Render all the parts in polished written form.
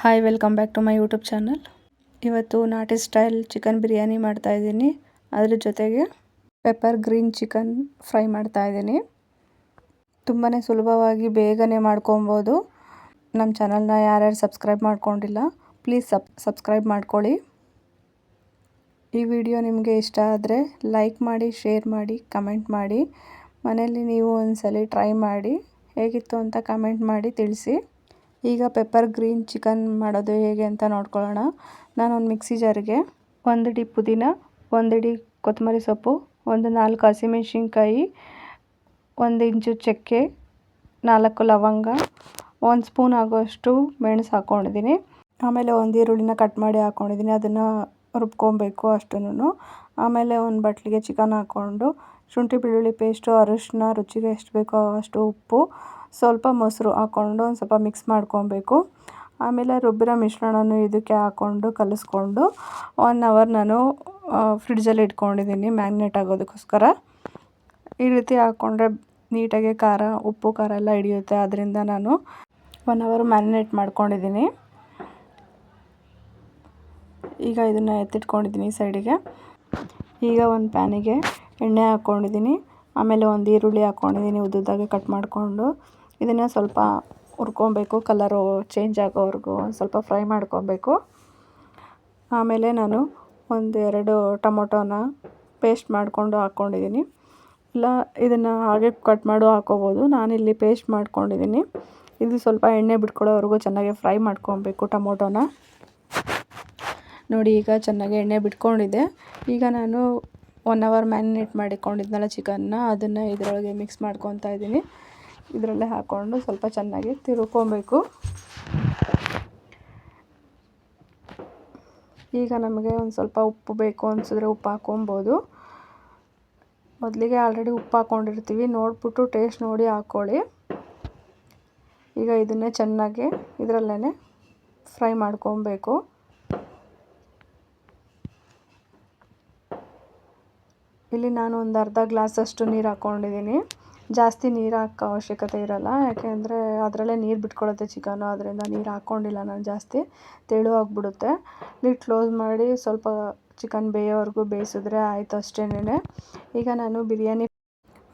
Hi, welcome back to my YouTube channel. ಇವತ್ತು ನಾಟಿ style chicken biryani ಮಾಡ್ತಾಯಿದ್ದೀನಿ. ಅದ್ರ ಜೊತೆಗೆ ಪೆಪ್ಪರ್ ಗ್ರೀನ್ ಚಿಕನ್ ಫ್ರೈ ಮಾಡ್ತಾಯಿದ್ದೀನಿ. ತುಂಬಾ ಸುಲಭವಾಗಿ ಬೇಗನೆ ಮಾಡ್ಕೊಬೋದು. ನಮ್ಮ ಚಾನಲ್ನ ಯಾರ್ಯಾರು ಸಬ್ಸ್ಕ್ರೈಬ್ ಮಾಡ್ಕೊಂಡಿಲ್ಲ ಪ್ಲೀಸ್ ಸಬ್ಸ್ಕ್ರೈಬ್ ಮಾಡ್ಕೊಳ್ಳಿ. ಈ ವಿಡಿಯೋ ನಿಮಗೆ ಇಷ್ಟ ಆದರೆ ಲೈಕ್ ಮಾಡಿ, ಶೇರ್ ಮಾಡಿ, ಕಮೆಂಟ್ ಮಾಡಿ. ಮನೆಯಲ್ಲಿ ನೀವು ಒಂದ್ಸಲಿ ಟ್ರೈ ಮಾಡಿ ಹೇಗಿತ್ತು ಅಂತ ಕಮೆಂಟ್ ಮಾಡಿ ತಿಳಿಸಿ. ಈಗ ಪೆಪ್ಪರ್ ಗ್ರೀನ್ ಚಿಕನ್ ಮಾಡೋದು ಹೇಗೆ ಅಂತ ನೋಡ್ಕೊಳ್ಳೋಣ. ನಾನೊಂದು ಮಿಕ್ಸಿ ಜಾರಿಗೆ 1 ಹಿಡಿ ಪುದೀನ, 1 ಹಿಡಿ ಕೊತ್ತಂಬರಿ ಸೊಪ್ಪು, 4 ಹಸಿಮೆಣಸಿನ್ಕಾಯಿ, 1 ಇಂಚು ಚಕ್ಕೆ, 4 ಲವಂಗ, 1 ಸ್ಪೂನ್ ಆಗೋಷ್ಟು ಮೆಣಸು ಹಾಕ್ಕೊಂಡಿದ್ದೀನಿ. ಆಮೇಲೆ 1 ಈರುಳ್ಳಿನ ಕಟ್ ಮಾಡಿ ಹಾಕ್ಕೊಂಡಿದ್ದೀನಿ. ಅದನ್ನು ರುಬ್ಕೊಬೇಕು ಅಷ್ಟನ್ನು. ಆಮೇಲೆ ಒಂದು ಬಟ್ಲಿಗೆ ಚಿಕನ್ ಹಾಕ್ಕೊಂಡು ಶುಂಠಿ ಬೆಳ್ಳುಳ್ಳಿ ಪೇಸ್ಟು, ಅರಿಶಿನ, ರುಚಿಗೆ ಎಷ್ಟು ಬೇಕೋ ಅಷ್ಟು ಉಪ್ಪು, ಸ್ವಲ್ಪ ಮೊಸರು ಹಾಕ್ಕೊಂಡು ಒಂದು ಸ್ವಲ್ಪ ಮಿಕ್ಸ್ ಮಾಡ್ಕೊಬೇಕು. ಆಮೇಲೆ ರುಬ್ಬಿರೋ ಮಿಶ್ರಣವನ್ನು ಇದಕ್ಕೆ ಹಾಕ್ಕೊಂಡು ಕಲಿಸ್ಕೊಂಡು 1 ಅವರ್ ನಾನು ಫ್ರಿಡ್ಜಲ್ಲಿ ಇಟ್ಕೊಂಡಿದ್ದೀನಿ ಮ್ಯಾಗ್ನೇಟ್ ಆಗೋದಕ್ಕೋಸ್ಕರ. ಈ ರೀತಿ ಹಾಕ್ಕೊಂಡ್ರೆ ನೀಟಾಗಿ ಉಪ್ಪು ಖಾರ ಎಲ್ಲ ಹಿಡಿಯುತ್ತೆ. ಅದರಿಂದ ನಾನು 1 ಅವರ್ ಮ್ಯಾರಿನೇಟ್ ಮಾಡ್ಕೊಂಡಿದ್ದೀನಿ. ಈಗ ಇದನ್ನು ಎತ್ತಿಟ್ಕೊಂಡಿದ್ದೀನಿ ಸೈಡಿಗೆ. ಈಗ ಒಂದು ಪ್ಯಾನಿಗೆ ಎಣ್ಣೆ ಹಾಕ್ಕೊಂಡಿದ್ದೀನಿ. ಆಮೇಲೆ 1 ಈರುಳ್ಳಿ ಹಾಕ್ಕೊಂಡಿದ್ದೀನಿ ಉದ್ದುದಾಗಿ ಕಟ್ ಮಾಡಿಕೊಂಡು. ಇದನ್ನು ಸ್ವಲ್ಪ ಹುರ್ಕೊಬೇಕು, ಕಲರು ಚೇಂಜ್ ಆಗೋವರೆಗೂ ಸ್ವಲ್ಪ ಫ್ರೈ ಮಾಡ್ಕೊಬೇಕು. ಆಮೇಲೆ ನಾನು 1-2 ಟೊಮೊಟೊನ ಪೇಸ್ಟ್ ಮಾಡಿಕೊಂಡು ಹಾಕ್ಕೊಂಡಿದ್ದೀನಿ. ಇಲ್ಲ ಇದನ್ನು ಹಾಗೆ ಕಟ್ ಮಾಡಿ ಹಾಕ್ಕೋಬೋದು. ನಾನಿಲ್ಲಿ ಪೇಸ್ಟ್ ಮಾಡ್ಕೊಂಡಿದ್ದೀನಿ. ಇದು ಸ್ವಲ್ಪ ಎಣ್ಣೆ ಬಿಟ್ಕೊಳ್ಳೋವರೆಗೂ ಚೆನ್ನಾಗಿ ಫ್ರೈ ಮಾಡ್ಕೊಬೇಕು ಟೊಮೊಟೊನ. ನೋಡಿ, ಈಗ ಚೆನ್ನಾಗಿ ಎಣ್ಣೆ ಬಿಟ್ಕೊಂಡಿದೆ. ಈಗ ನಾನು 1 ಅವರ್ ಮ್ಯಾರಿನೇಟ್ ಮಾಡಿಕೊಂಡಿದ್ನಲ್ಲ ಚಿಕನ್ನ, ಅದನ್ನು ಇದರೊಳಗೆ ಮಿಕ್ಸ್ ಮಾಡ್ಕೊತಾ ಇದ್ದೀನಿ. ಇದರಲ್ಲೇ ಹಾಕ್ಕೊಂಡು ಸ್ವಲ್ಪ ಚೆನ್ನಾಗಿ ತಿರ್ಕೊಬೇಕು. ಈಗ ನಮಗೆ ಒಂದು ಸ್ವಲ್ಪ ಉಪ್ಪು ಬೇಕು ಅನಿಸಿದ್ರೆ ಉಪ್ಪು ಹಾಕ್ಕೊಬೋದು. ಮೊದಲಿಗೆ ಆಲ್ರೆಡಿ ಉಪ್ಪು ಹಾಕ್ಕೊಂಡಿರ್ತೀವಿ, ನೋಡಿಬಿಟ್ಟು ಟೇಸ್ಟ್ ನೋಡಿ ಹಾಕ್ಕೊಳ್ಳಿ. ಈಗ ಇದನ್ನೇ ಚೆನ್ನಾಗಿ ಇದರಲ್ಲೇ ಫ್ರೈ ಮಾಡ್ಕೊಬೇಕು. ಇಲ್ಲಿ ನಾನು ಒಂದು ಅರ್ಧ ಗ್ಲಾಸಷ್ಟು ನೀರು ಹಾಕ್ಕೊಂಡಿದ್ದೀನಿ. ಜಾಸ್ತಿ ನೀರು ಹಾಕೋ ಅವಶ್ಯಕತೆ ಇರಲ್ಲ, ಯಾಕೆಂದರೆ ಅದರಲ್ಲೇ ನೀರು ಬಿಟ್ಕೊಳ್ಳುತ್ತೆ ಚಿಕನು. ಅದರಿಂದ ನೀರು ಹಾಕ್ಕೊಂಡಿಲ್ಲ ನಾನು ಜಾಸ್ತಿ, ತೆಳುವಾಗಿಬಿಡುತ್ತೆ. ಲಿಡ್ ಕ್ಲೋಸ್ ಮಾಡಿ ಸ್ವಲ್ಪ ಚಿಕನ್ ಬೇಯೋವರೆಗೂ ಬೇಯಿಸಿದ್ರೆ ಆಯಿತು ಅಷ್ಟೇನೆ. ಈಗ ನಾನು ಬಿರಿಯಾನಿ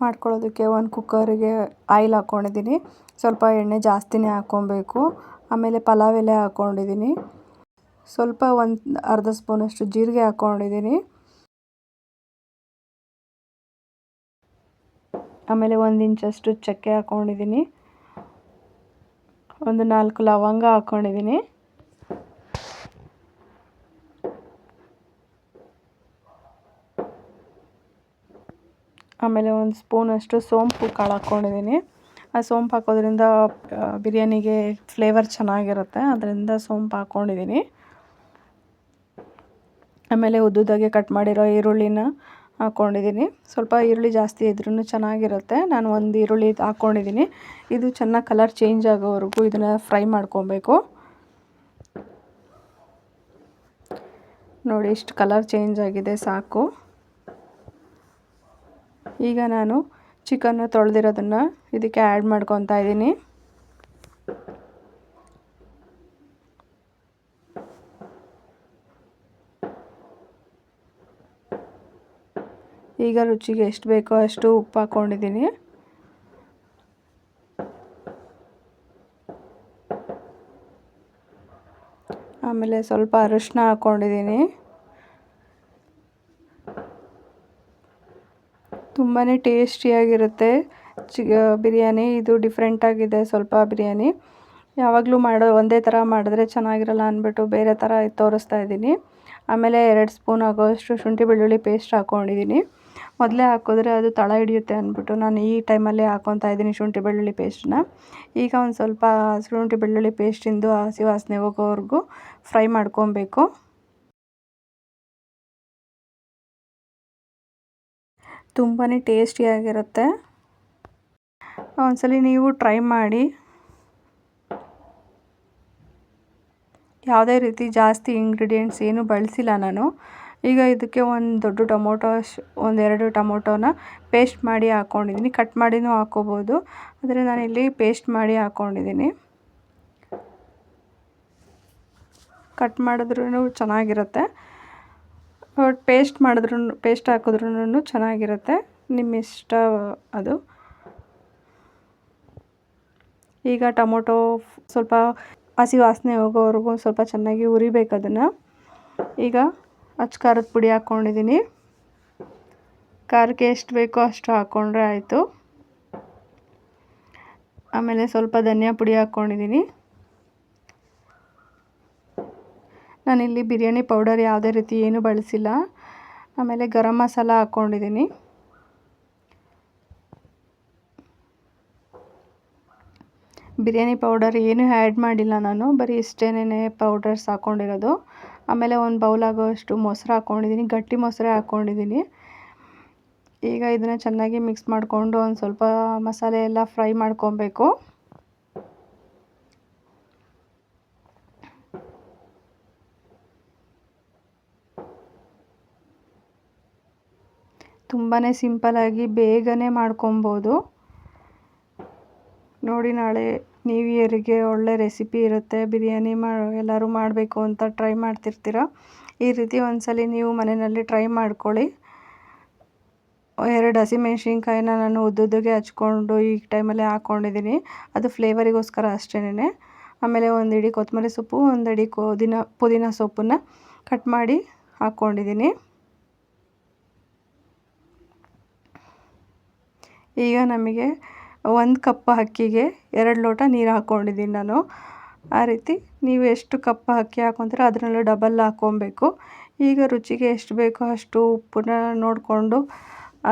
ಮಾಡ್ಕೊಳ್ಳೋದಕ್ಕೆ ಒಂದು ಕುಕ್ಕರಿಗೆ ಆಯಿಲ್ ಹಾಕ್ಕೊಂಡಿದ್ದೀನಿ. ಸ್ವಲ್ಪ ಎಣ್ಣೆ ಜಾಸ್ತಿನೇ ಹಾಕ್ಕೊಬೇಕು. ಆಮೇಲೆ ಪಲಾವ್ ಎಲೆ ಹಾಕ್ಕೊಂಡಿದ್ದೀನಿ. ಸ್ವಲ್ಪ ಒಂದು ಅರ್ಧ ಸ್ಪೂನಷ್ಟು ಜೀರಿಗೆ ಹಾಕ್ಕೊಂಡಿದ್ದೀನಿ. ಆಮೇಲೆ 1 ಇಂಚಷ್ಟು ಚಕ್ಕೆ ಹಾಕ್ಕೊಂಡಿದ್ದೀನಿ. 4 ಲವಂಗ ಹಾಕ್ಕೊಂಡಿದ್ದೀನಿ. ಆಮೇಲೆ 1 ಸ್ಪೂನಷ್ಟು ಸೋಂಪು ಕಾಳು ಹಾಕ್ಕೊಂಡಿದ್ದೀನಿ. ಆ ಸೋಂಪು ಹಾಕೋದ್ರಿಂದ ಬಿರಿಯಾನಿಗೆ ಫ್ಲೇವರ್ ಚೆನ್ನಾಗಿರುತ್ತೆ, ಅದರಿಂದ ಸೋಂಪು ಹಾಕ್ಕೊಂಡಿದ್ದೀನಿ. ಆಮೇಲೆ ಉದ್ದುದಾಗೆ ಕಟ್ ಮಾಡಿರೋ ಈರುಳ್ಳಿನ ಹಾಕ್ಕೊಂಡಿದ್ದೀನಿ. ಸ್ವಲ್ಪ ಈರುಳ್ಳಿ ಜಾಸ್ತಿ ಇದ್ರೂ ಚೆನ್ನಾಗಿರುತ್ತೆ. ನಾನು 1 ಈರುಳ್ಳಿ ಹಾಕ್ಕೊಂಡಿದ್ದೀನಿ. ಇದು ಚೆನ್ನಾಗಿ ಕಲರ್ ಚೇಂಜ್ ಆಗೋವರೆಗೂ ಇದನ್ನು ಫ್ರೈ ಮಾಡ್ಕೊಬೇಕು. ನೋಡಿ, ಇಷ್ಟು ಕಲರ್ ಚೇಂಜ್ ಆಗಿದೆ ಸಾಕು. ಈಗ ನಾನು ಚಿಕನ್ನು ತೊಳೆದಿರೋದನ್ನು ಇದಕ್ಕೆ ಆ್ಯಡ್ ಮಾಡ್ಕೊತಾ ಇದ್ದೀನಿ. ಈಗ ರುಚಿಗೆ ಎಷ್ಟು ಬೇಕೋ ಅಷ್ಟು ಉಪ್ಪು ಹಾಕ್ಕೊಂಡಿದ್ದೀನಿ. ಆಮೇಲೆ ಸ್ವಲ್ಪ ಅರಿಶಿನ ಹಾಕ್ಕೊಂಡಿದ್ದೀನಿ. ತುಂಬಾ ಟೇಸ್ಟಿಯಾಗಿರುತ್ತೆ ಬಿರಿಯಾನಿ. ಇದು ಡಿಫ್ರೆಂಟಾಗಿದೆ ಸ್ವಲ್ಪ ಬಿರಿಯಾನಿ. ಯಾವಾಗಲೂ ಒಂದೇ ಥರ ಮಾಡಿದ್ರೆ ಚೆನ್ನಾಗಿರಲ್ಲ ಅಂದ್ಬಿಟ್ಟು ಬೇರೆ ಥರ ತೋರಿಸ್ತಾ ಇದ್ದೀನಿ. ಆಮೇಲೆ 2 ಸ್ಪೂನ್ ಆಗೋಷ್ಟು ಶುಂಠಿ ಬೆಳ್ಳುಳ್ಳಿ ಪೇಸ್ಟ್ ಹಾಕ್ಕೊಂಡಿದ್ದೀನಿ. ಮೊದಲೇ ಹಾಕಿದ್ರೆ ಅದು ತಳ ಹಿಡಿಯುತ್ತೆ ಅಂದ್ಬಿಟ್ಟು ನಾನು ಈ ಟೈಮಲ್ಲೇ ಹಾಕ್ಕೊತಾ ಇದ್ದೀನಿ ಶುಂಠಿ ಬೆಳ್ಳುಳ್ಳಿ ಪೇಸ್ಟನ್ನ. ಈಗ ಒಂದು ಸ್ವಲ್ಪ ಶುಂಠಿ ಬೆಳ್ಳುಳ್ಳಿ ಪೇಸ್ಟಿಂದು ಹಸಿ ವಾಸನೆ ಹೋಗೋವರೆಗೂ ಫ್ರೈ ಮಾಡ್ಕೊಬೇಕು. ತುಂಬಾ ಟೇಸ್ಟಿಯಾಗಿರುತ್ತೆ. ಒಂದ್ಸಲಿ ನೀವು ಟ್ರೈ ಮಾಡಿ. ಯಾವುದೇ ರೀತಿ ಜಾಸ್ತಿ ಇಂಗ್ರೀಡಿಯೆಂಟ್ಸ್ ಏನು ಬಳಸಿಲ್ಲ ನಾನು. ಈಗ ಇದಕ್ಕೆ ಒಂದು ದೊಡ್ಡ ಟೊಮೊಟೊ, 1-2 ಟೊಮೊಟೊನ ಪೇಸ್ಟ್ ಮಾಡಿ ಹಾಕ್ಕೊಂಡಿದ್ದೀನಿ. ಕಟ್ ಮಾಡಿನೂ ಹಾಕ್ಕೋಬೋದು, ಆದರೆ ನಾನಿಲ್ಲಿ ಪೇಸ್ಟ್ ಮಾಡಿ ಹಾಕ್ಕೊಂಡಿದ್ದೀನಿ. ಕಟ್ ಮಾಡಿದ್ರೂ ಚೆನ್ನಾಗಿರುತ್ತೆ, ಪೇಸ್ಟ್ ಹಾಕಿದ್ರೂ ಚೆನ್ನಾಗಿರುತ್ತೆ, ನಿಮ್ಮ ಇಷ್ಟ ಅದು. ಈಗ ಟೊಮೊಟೊ ಸ್ವಲ್ಪ ಹಸಿ ವಾಸನೆ ಹೋಗೋವರೆಗೂ ಸ್ವಲ್ಪ ಚೆನ್ನಾಗಿ ಹುರಿಬೇಕು ಅದನ್ನು. ಈಗ ಖಾರದ ಪುಡಿ ಹಾಕ್ಕೊಂಡಿದ್ದೀನಿ, ಖಾರಕ್ಕೆ ಎಷ್ಟು ಬೇಕೋ ಅಷ್ಟು ಹಾಕ್ಕೊಂಡ್ರೆ ಆಯಿತು. ಆಮೇಲೆ ಸ್ವಲ್ಪ ಧನಿಯಾ ಪುಡಿ ಹಾಕ್ಕೊಂಡಿದ್ದೀನಿ. ನಾನಿಲ್ಲಿ ಬಿರಿಯಾನಿ ಪೌಡರ್ ಯಾವುದೇ ರೀತಿ ಏನೂ ಬಳಸಿಲ್ಲ. ಆಮೇಲೆ ಗರಂ ಮಸಾಲ ಹಾಕ್ಕೊಂಡಿದ್ದೀನಿ. ಬಿರಿಯಾನಿ ಪೌಡರ್ ಏನೂ ಆ್ಯಡ್ ಮಾಡಿಲ್ಲ ನಾನು, ಬರೀ ಇಷ್ಟೇನೇ ಪೌಡರ್ಸ್ ಹಾಕ್ಕೊಂಡಿರೋದು. ಆಮೇಲೆ ಒಂದು ಬೌಲ್ ಆಗೋಷ್ಟು ಮೊಸರು ಹಾಕ್ಕೊಂಡಿದ್ದೀನಿ, ಗಟ್ಟಿ ಮೊಸರೇ ಹಾಕ್ಕೊಂಡಿದ್ದೀನಿ. ಈಗ ಇದನ್ನು ಚೆನ್ನಾಗಿ ಮಿಕ್ಸ್ ಮಾಡಿಕೊಂಡು ಒಂದು ಸ್ವಲ್ಪ ಮಸಾಲೆ ಎಲ್ಲ ಫ್ರೈ ಮಾಡ್ಕೊಬೇಕು. ತುಂಬಾ ಸಿಂಪಲಾಗಿ ಬೇಗನೆ ಮಾಡ್ಕೊಬೋದು. ನೋಡಿ, ನಾಳೆ ನ್ಯೂ ಇಯರಿಗೆ ಒಳ್ಳೆ ರೆಸಿಪಿ ಇರುತ್ತೆ. ಬಿರಿಯಾನಿ ಎಲ್ಲರೂ ಮಾಡಬೇಕು ಅಂತ ಟ್ರೈ ಮಾಡ್ತಿರ್ತೀರ. ಈ ರೀತಿ ಒಂದ್ಸಲಿ ನೀವು ಮನೆಯಲ್ಲಿ ಟ್ರೈ ಮಾಡ್ಕೊಳ್ಳಿ. 2 ಹಸಿಮೆಣ್ಸಿನ್ಕಾಯಿನ ನಾನು ಉದ್ದುದ್ದಗೆ ಹಚ್ಕೊಂಡು ಈ ಟೈಮಲ್ಲಿ ಹಾಕ್ಕೊಂಡಿದ್ದೀನಿ, ಅದು ಫ್ಲೇವರಿಗೋಸ್ಕರ ಅಷ್ಟೇನೆ. ಆಮೇಲೆ 1 ಹಿಡಿ ಕೊತ್ತಂಬರಿ ಸೊಪ್ಪು, 1 ಹಿಡಿ ಪುದೀನ ಸೊಪ್ಪನ್ನು ಕಟ್ ಮಾಡಿ ಹಾಕ್ಕೊಂಡಿದ್ದೀನಿ. ಈಗ ನಮಗೆ 1 ಕಪ್ ಅಕ್ಕಿಗೆ 2 ಲೋಟ ನೀರು ಹಾಕ್ಕೊಂಡಿದ್ದೀನಿ ನಾನು. ಆ ರೀತಿ ನೀವು ಎಷ್ಟು ಕಪ್ ಅಕ್ಕಿ ಹಾಕ್ಕೊತೀರೋ ಅದರಲ್ಲೂ ಡಬಲ್ ಹಾಕ್ಕೊಬೇಕು. ಈಗ ರುಚಿಗೆ ಎಷ್ಟು ಬೇಕೋ ಅಷ್ಟು ಉಪ್ಪನ್ನ ನೋಡಿಕೊಂಡು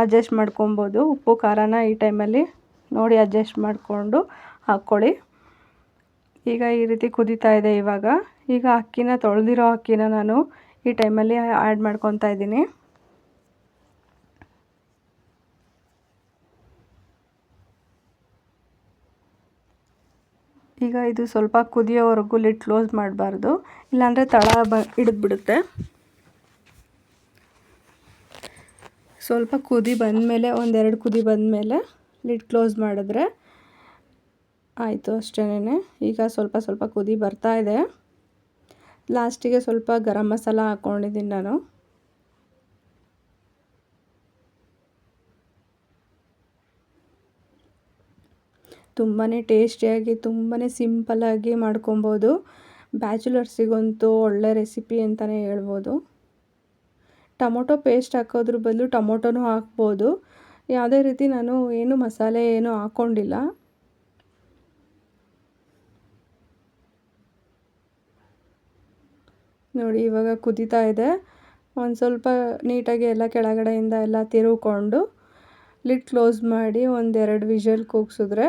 ಅಡ್ಜಸ್ಟ್ ಮಾಡ್ಕೊಬೋದು. ಉಪ್ಪು ಖಾರನ ಈ ಟೈಮಲ್ಲಿ ನೋಡಿ ಅಡ್ಜಸ್ಟ್ ಮಾಡಿಕೊಂಡು ಹಾಕ್ಕೊಳ್ಳಿ. ಈಗ ಈ ರೀತಿ ಕುದೀತಾ ಇದೆ. ಈಗ ತೊಳೆದಿರೋ ಅಕ್ಕಿನ ನಾನು ಈ ಟೈಮಲ್ಲಿ ಆ್ಯಡ್ ಮಾಡ್ಕೊತಾ ಇದ್ದೀನಿ. ಈಗ ಇದು ಸ್ವಲ್ಪ ಕುದಿಯೋವರೆಗೂ ಲಿಡ್ ಕ್ಲೋಸ್ ಮಾಡಬಾರ್ದು, ಇಲ್ಲಾಂದರೆ ತಳ ಹಿಡಿದ್ಬಿಡುತ್ತೆ. ಸ್ವಲ್ಪ ಕುದಿ ಬಂದಮೇಲೆ, 1-2 ಕುದಿ ಬಂದಮೇಲೆ ಲಿಡ್ ಕ್ಲೋಸ್ ಮಾಡಿದ್ರೆ ಆಯಿತು, ಅಷ್ಟೇನೆ. ಈಗ ಸ್ವಲ್ಪ ಕುದಿ ಬರ್ತಾ ಇದೆ. ಲಾಸ್ಟಿಗೆ ಸ್ವಲ್ಪ ಗರಂ ಮಸಾಲ ಹಾಕ್ಕೊಂಡಿದ್ದೀನಿ ನಾನು. ತುಂಬಾ ಟೇಸ್ಟಿಯಾಗಿ, ತುಂಬಾ ಸಿಂಪಲ್ಲಾಗಿ ಮಾಡ್ಕೊಬೋದು. ಬ್ಯಾಚುಲರ್ಸಿಗಂತೂ ಒಳ್ಳೆ ರೆಸಿಪಿ ಅಂತಲೇ ಹೇಳ್ಬೋದು. ಟೊಮೊಟೊ ಪೇಸ್ಟ್ ಹಾಕೋದ್ರ ಬದಲು ಟೊಮೊಟೊನೂ ಹಾಕ್ಬೋದು. ಯಾವುದೇ ರೀತಿ ನಾನು ಮಸಾಲೆ ಏನು ಹಾಕ್ಕೊಂಡಿಲ್ಲ. ನೋಡಿ, ಇವಾಗ ಕುದೀತಾ ಇದೆ. ಒಂದು ಸ್ವಲ್ಪ ನೀಟಾಗಿ ಎಲ್ಲ ಕೆಳಗಡೆಯಿಂದ ಎಲ್ಲ ತಿರುವ್ಕೊಂಡು ಲಿಡ್ ಕ್ಲೋಸ್ ಮಾಡಿ 1-2 ವಿಷಲ್ ಕೂಗಿಸಿದ್ರೆ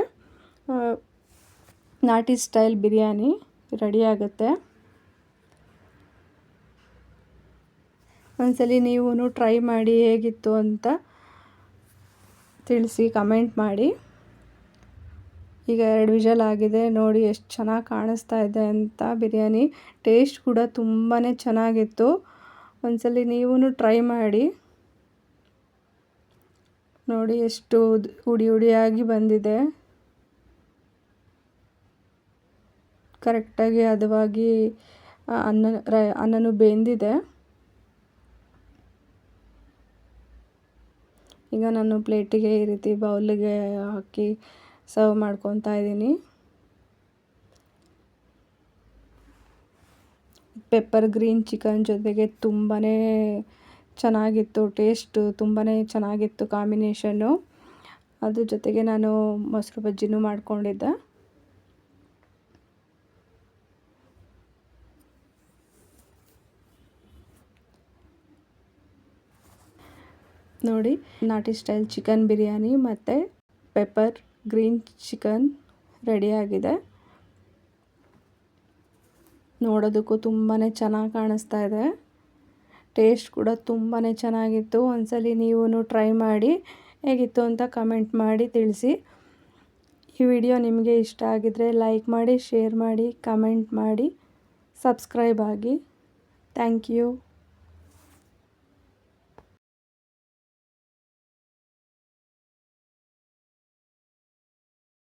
ನಾಟಿ ಸ್ಟೈಲ್ ಬಿರಿಯಾನಿ ರೆಡಿ ಆಗುತ್ತೆ. ಒಂದ್ಸಲಿ ನೀವು ಟ್ರೈ ಮಾಡಿ ಹೇಗಿತ್ತು ಅಂತ ತಿಳಿಸಿ, ಕಮೆಂಟ್ ಮಾಡಿ. ಈಗ 2 ವಿಷಲ್ ಆಗಿದೆ. ನೋಡಿ ಎಷ್ಟು ಚೆನ್ನಾಗಿ ಕಾಣಿಸ್ತಾ ಇದೆ ಅಂತ. ಬಿರಿಯಾನಿ ಟೇಸ್ಟ್ ಕೂಡ ತುಂಬಾ ಚೆನ್ನಾಗಿತ್ತು. ಒಂದ್ಸಲಿ ನೀವು ಟ್ರೈ ಮಾಡಿ. ನೋಡಿ ಎಷ್ಟು ಹುಡಿಯಾಗಿ ಬಂದಿದೆ. ಕರೆಕ್ಟಾಗಿ ಹದವಾಗಿ ಅನ್ನನೂ ಬೆಂದಿದೆ. ಈಗ ನಾನು ಪ್ಲೇಟಿಗೆ ಈ ರೀತಿ ಬೌಲಿಗೆ ಹಾಕಿ ಸರ್ವ್ ಮಾಡ್ಕೊತಾ ಇದ್ದೀನಿ. ಪೆಪ್ಪರ್ ಗ್ರೀನ್ ಚಿಕನ್ ಜೊತೆಗೆ ತುಂಬಾ ಚೆನ್ನಾಗಿತ್ತು. ಟೇಸ್ಟು ತುಂಬಾ ಚೆನ್ನಾಗಿತ್ತು ಕಾಂಬಿನೇಷನ್ನು. ಅದ್ರ ಜೊತೆಗೆ ನಾನು ಮೊಸರು ಬಜ್ಜಿನೂ ಮಾಡ್ಕೊಂಡಿದ್ದೆ. ನೋಡಿ, ನಾಟಿ ಸ್ಟೈಲ್ ಚಿಕನ್ ಬಿರಿಯಾನಿ ಮತ್ತು ಪೆಪ್ಪರ್ ಗ್ರೀನ್ ಚಿಕನ್ ರೆಡಿಯಾಗಿದೆ. ನೋಡೋದಕ್ಕೂ ತುಂಬಾ ಚೆನ್ನಾಗಿ ಕಾಣಿಸ್ತಾ ಇದೆ. ಟೇಸ್ಟ್ ಕೂಡ ತುಂಬಾ ಚೆನ್ನಾಗಿತ್ತು. ಒಂದ್ಸಲಿ ನೀವು ಟ್ರೈ ಮಾಡಿ ಹೇಗಿತ್ತು ಅಂತ ಕಮೆಂಟ್ ಮಾಡಿ ತಿಳಿಸಿ. ಈ ವಿಡಿಯೋ ನಿಮಗೆ ಇಷ್ಟ ಆಗಿದ್ದರೆ ಲೈಕ್ ಮಾಡಿ, ಶೇರ್ ಮಾಡಿ, ಕಮೆಂಟ್ ಮಾಡಿ, ಸಬ್ಸ್ಕ್ರೈಬ್ ಆಗಿ. Thank you.